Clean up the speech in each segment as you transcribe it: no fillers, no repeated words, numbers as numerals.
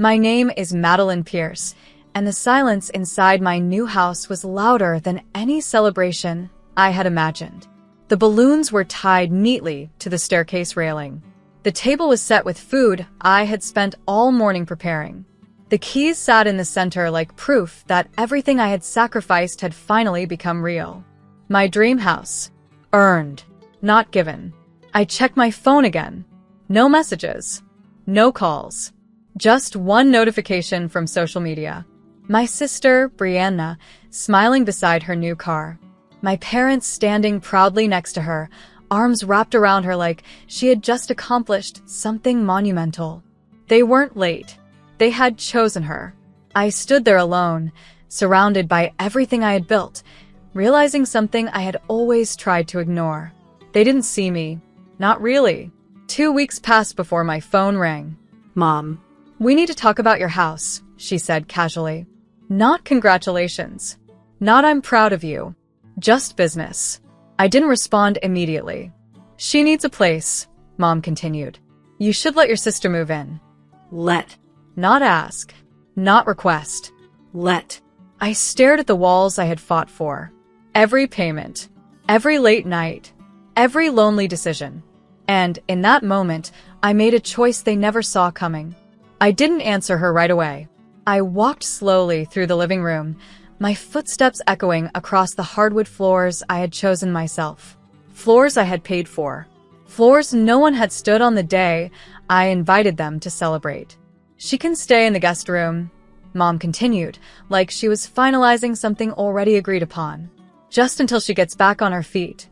My name is Madeline Pierce, and the silence inside my new house was louder than any celebration I had imagined. The balloons were tied neatly to the staircase railing. The table was set with food I had spent all morning preparing. The keys sat in the center like proof that everything I had sacrificed had finally become real. My dream house. Earned, not given. I checked my phone again. No messages. No calls. Just one notification from social media. My sister, Brianna, smiling beside her new car. My parents standing proudly next to her, arms wrapped around her like she had just accomplished something monumental. They weren't late. They had chosen her. I stood there alone, surrounded by everything I had built, realizing something I had always tried to ignore. They didn't see me. Not really. 2 weeks passed before my phone rang. Mom. "We need to talk about your house," she said casually. "Not congratulations. Not I'm proud of you. Just business." I didn't respond immediately. "She needs a place," Mom continued. "You should let your sister move in." Let. Not ask. Not request. Let. I stared at the walls I had fought for. Every payment. Every late night. Every lonely decision. And in that moment, I made a choice they never saw coming. I didn't answer her right away. I walked slowly through the living room, my footsteps echoing across the hardwood floors I had chosen myself. Floors I had paid for. Floors no one had stood on the day I invited them to celebrate. "She can stay in the guest room," Mom continued, like she was finalizing something already agreed upon. "Just until she gets back on her feet."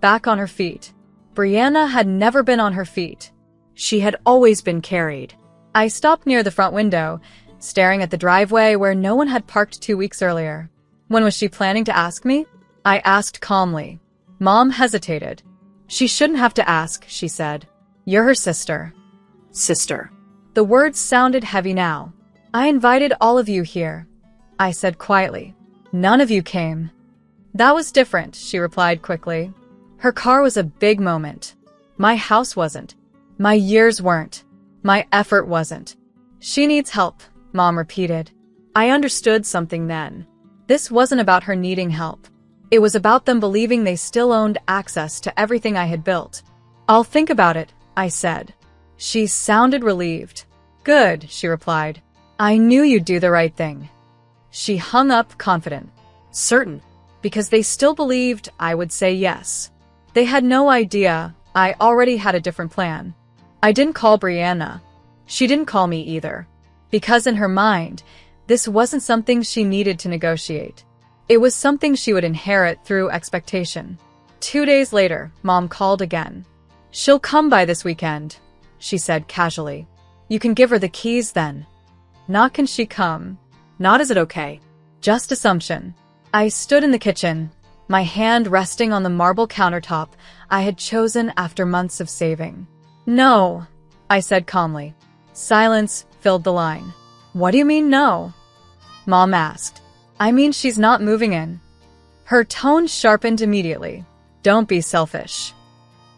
Back on her feet. Brianna had never been on her feet. She had always been carried. I stopped near the front window, staring at the driveway where no one had parked 2 weeks earlier. When was she planning to ask me? I asked calmly. Mom hesitated. "She shouldn't have to ask," she said. "You're her sister." Sister. The words sounded heavy now. "I invited all of you here," I said quietly. "None of you came." "That was different," she replied quickly. Her car was a big moment. My house wasn't. My years weren't. My effort wasn't. "She needs help," Mom repeated. I understood something then. This wasn't about her needing help. It was about them believing they still owned access to everything I had built. "I'll think about it," I said. She sounded relieved. "Good," she replied. "I knew you'd do the right thing." She hung up confident. Certain, because they still believed I would say yes. They had no idea I already had a different plan. I didn't call Brianna. She didn't call me either. Because in her mind, this wasn't something she needed to negotiate. It was something she would inherit through expectation. 2 days later, Mom called again. "She'll come by this weekend," she said casually. "You can give her the keys then." Not can she come. Not is it okay. Just assumption. I stood in the kitchen, my hand resting on the marble countertop I had chosen after months of saving. "No," I said calmly. Silence filled the line. "What do you mean no?" Mom asked. "I mean she's not moving in." Her tone sharpened immediately. "Don't be selfish."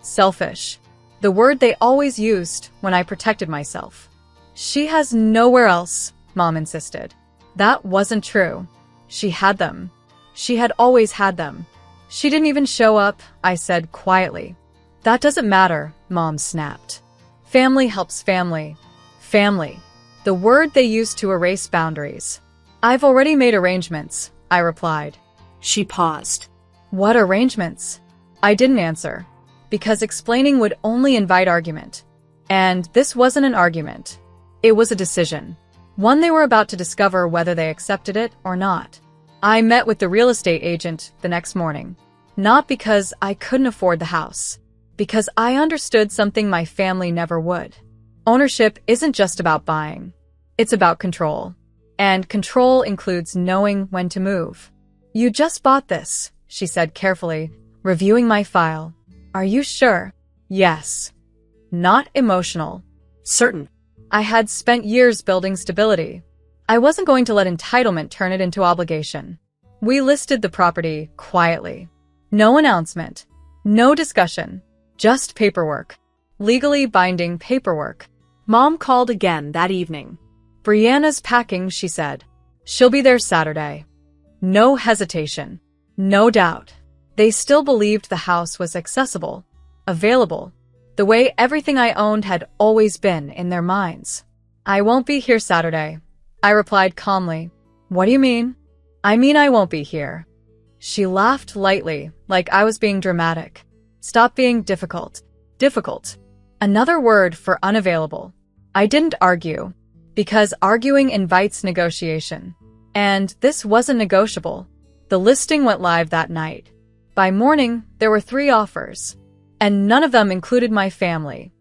Selfish. The word they always used when I protected myself. "She has nowhere else," Mom insisted. That wasn't true. She had them. She had always had them. "She didn't even show up," I said quietly. "That doesn't matter," Mom snapped. "Family helps family." Family. The word they used to erase boundaries. "I've already made arrangements," I replied. She paused. "What arrangements?" I didn't answer, because explaining would only invite argument. And this wasn't an argument. It was a decision. One they were about to discover whether they accepted it or not. I met with the real estate agent the next morning. Not because I couldn't afford the house. Because I understood something my family never would. Ownership isn't just about buying. It's about control. And control includes knowing when to move. "You just bought this," she said carefully, reviewing my file. "Are you sure?" "Yes." Not emotional. Certain. I had spent years building stability. I wasn't going to let entitlement turn it into obligation. We listed the property quietly. No announcement. No discussion. Just paperwork. Legally binding paperwork. Mom called again that evening. Brianna's packing, she said. She'll be there Saturday. No hesitation. No doubt. They still believed the house was accessible, available, the way everything I owned had always been in their minds. I won't be here Saturday, I replied calmly. What do you mean? I mean I won't be here. She laughed lightly, like I was being dramatic. Stop being difficult. Difficult. Another word for unavailable. I didn't argue, because arguing invites negotiation. And this wasn't negotiable. The listing went live that night. By morning, there were 3 offers, and none of them included my family.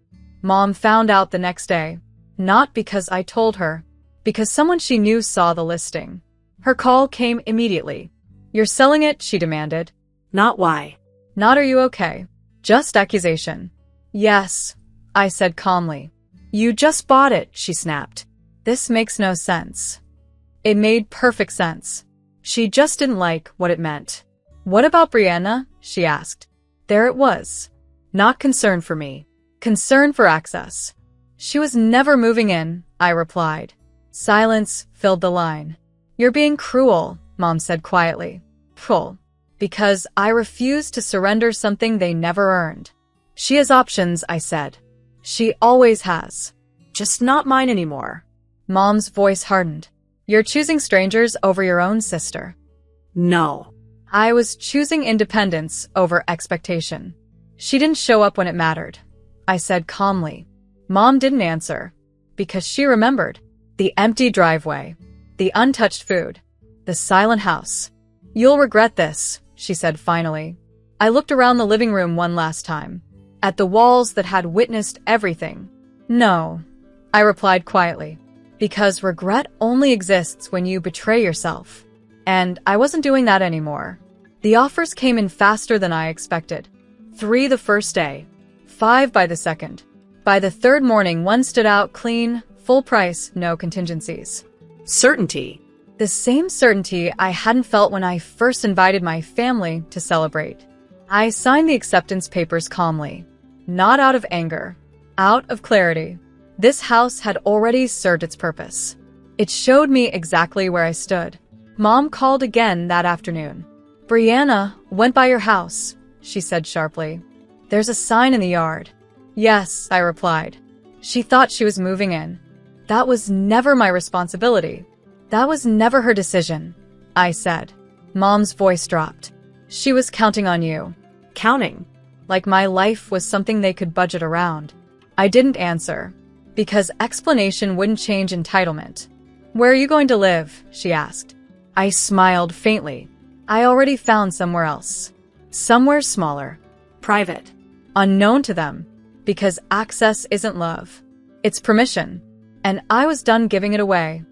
Mom found out the next day, not because I told her, because someone she knew saw the listing. Her call came immediately. You're selling it, she demanded. Not why. Not are you okay? Just accusation. Yes, I said calmly. You just bought it, she snapped. This makes no sense. It made perfect sense. She just didn't like what it meant. What about Brianna? She asked. There it was. Not concern for me. Concern for access. She was never moving in, I replied. Silence filled the line. You're being cruel, Mom said quietly. Cruel. Because I refused to surrender something they never earned. She has options, I said. She always has. Just not mine anymore. Mom's voice hardened. You're choosing strangers over your own sister. No. I was choosing independence over expectation. She didn't show up when it mattered, I said calmly. Mom didn't answer, because she remembered. The empty driveway, the untouched food, the silent house. You'll regret this, she said finally. I looked around the living room one last time, at the walls that had witnessed everything. No, I replied quietly, because regret only exists when you betray yourself. And I wasn't doing that anymore. The offers came in faster than I expected. 3 the first day, 5 by the second. By the third morning, one stood out clean, full price, no contingencies. Certainty. The same certainty I hadn't felt when I first invited my family to celebrate. I signed the acceptance papers calmly, not out of anger, out of clarity. This house had already served its purpose. It showed me exactly where I stood. Mom called again that afternoon. Brianna went by your house, she said sharply. There's a sign in the yard. Yes, I replied. She thought she was moving in. That was never my responsibility. That was never her decision, I said. Mom's voice dropped. She was counting on you. Counting? Like my life was something they could budget around. I didn't answer, because explanation wouldn't change entitlement. Where are you going to live? She asked. I smiled faintly. I already found somewhere else. Somewhere smaller. Private. Unknown to them. Because access isn't love. It's permission. And I was done giving it away.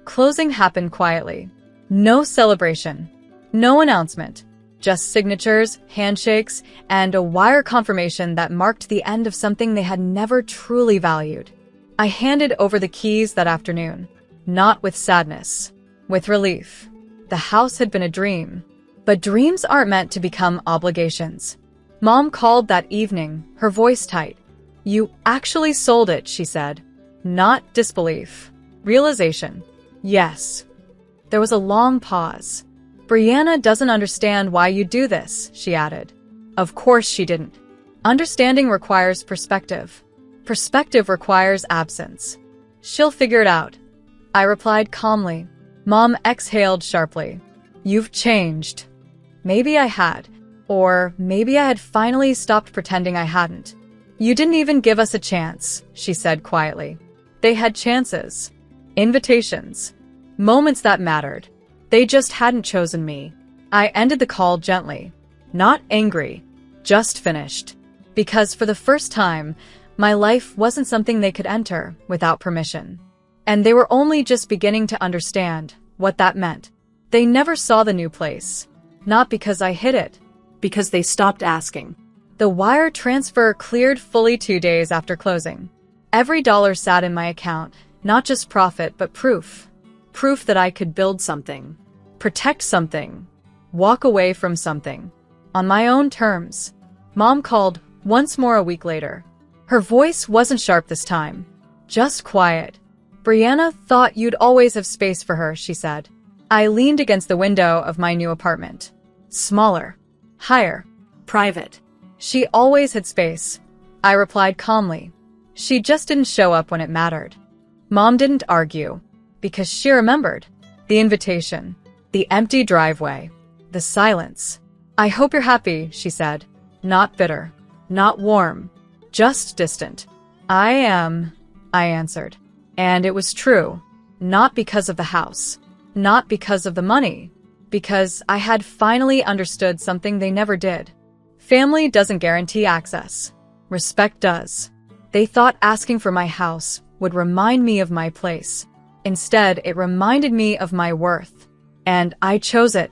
Closing happened quietly. No celebration. No announcement. Just signatures, handshakes, and a wire confirmation that marked the end of something they had never truly valued. I handed over the keys that afternoon. Not with sadness. With relief. The house had been a dream. But dreams aren't meant to become obligations. Mom called that evening, her voice tight. You actually sold it, she said. Not disbelief. Realization. Yes. There was a long pause. Brianna doesn't understand why you do this, she added. Of course she didn't. Understanding requires perspective. Perspective requires absence. She'll figure it out. I replied calmly. Mom exhaled sharply. You've changed. Maybe I had. Or maybe I had finally stopped pretending I hadn't. You didn't even give us a chance, she said quietly. They had chances. Invitations. Moments that mattered. They just hadn't chosen me. I ended the call gently. Not angry. Just finished. Because for the first time, my life wasn't something they could enter without permission. And they were only just beginning to understand what that meant. They never saw the new place. Not because I hid it. Because they stopped asking. The wire transfer cleared fully 2 days after closing. Every dollar sat in my account, not just profit, but proof. Proof that I could build something, protect something, walk away from something. On my own terms. Mom called once more a week later. Her voice wasn't sharp this time, just quiet. Brianna thought you'd always have space for her, she said. I leaned against the window of my new apartment. Smaller. Higher. Private. She always had space, I replied calmly. She just didn't show up when it mattered. Mom didn't argue, because she remembered. The invitation. The empty driveway. The silence. I hope you're happy, she said. Not bitter. Not warm. Just distant. I am, I answered. And it was true. Not because of the house. Not because of the money. Because I had finally understood something they never did. Family doesn't guarantee access. Respect does. They thought asking for my house would remind me of my place. Instead, it reminded me of my worth. And I chose it.